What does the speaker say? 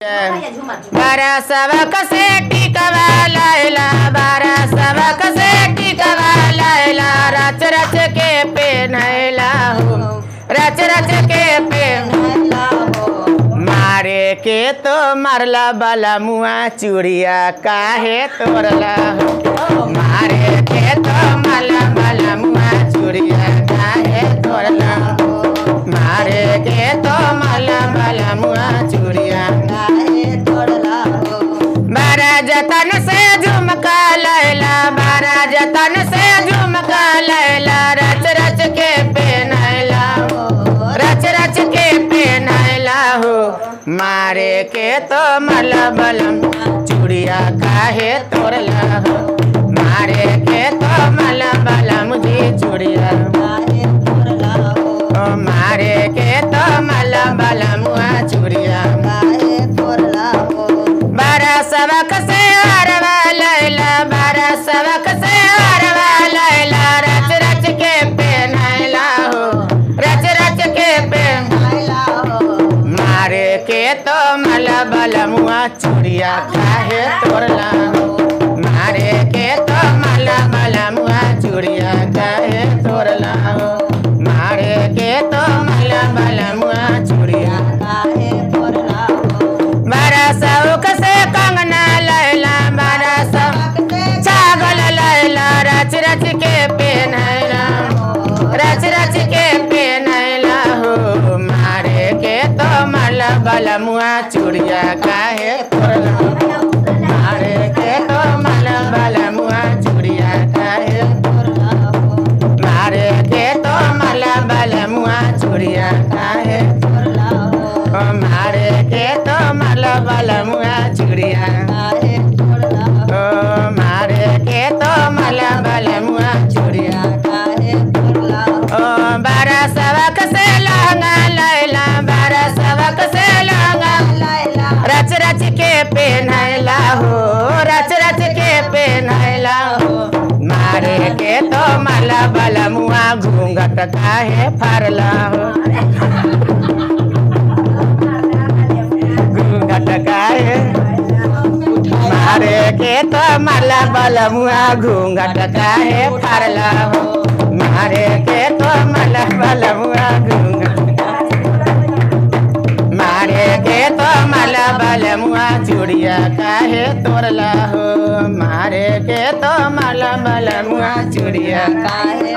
बारह सबक से टिकवा लैला, बारह सबक से टिकवा लैला, रच रच के पेन्हैला हो, रच रच के पेन्हैला हो। मारे के तो मरला बला मुआ चूड़िया काहे तोड़ला हो, मारे के तो मरला बला मुआ चूड़िया काहे तोड़ला हो, मारे के तो मरला बला मुआ चूड़िया काहे तोड़ला हो। बारह जतन से झुमका लैला, बारह जतन से झुमका लैला, रच रच के पेन्हैला हो, रच रच के पेन्हैला हो। मारे के तो मरला बलम चूड़िया काहे तोड़ला हो, मारे के तो मरला बलम जी चूड़िया काहे तोड़ला हो, मारे के तो मरला बलम चूड़िया काहे तोड़ला हो। बारह सबक से हरवा लैला, बारह सबक से हरवा लैला, रच रच के पेन्हैला हो, रच रच के पेन्हैला हो। मारे के तो मरला बलमुआ चूड़िया काहे तोड़ला हो, मारे के तो मरला बलमुआ चूड़िया काहे तोड़ला हो, मारे के तो मरला बलमुआ चूड़िया काहे तोड़ला हो। बारह सबक से कंगना लैला, बारह सबक से छागल लैला, रच रच के पेन्हैला हो, रच रच के पेन्हैला हो। मारे के तो मरला बलमुआ चूड़िया काहे तोड़ला हो, मारे के तो मरला बलमुआ चूड़िया काहे तोड़ला हो, मारे के तो मरला बलमुआ चूड़िया काहे तोड़ला हो, मारे के तो मरला बलमुआ चूड़िया काहे तोड़ला हो, मारे के तो मरला बलमुआ चूड़िया काहे तोड़ला हो। बारह सबक से लहंगा लैला, बारह सबक से लहंगा लैला, रच रच के पेन्हैला हो, रच रच के पेन्हैला हो। मारे के तो मरला बलमुआ घूंघट काहे फाड़ला हो, घूंघट काहे, मारे के तो मरला बलमुआ घूंघट काहे फाड़ला हो, मारे के तो मरला बलमुआ घूंघट, मारे के तो मरला बलमुआ चूड़िया काहे तोड़ला हो, मारे के तो मरला बलमुआ चूड़िया काहे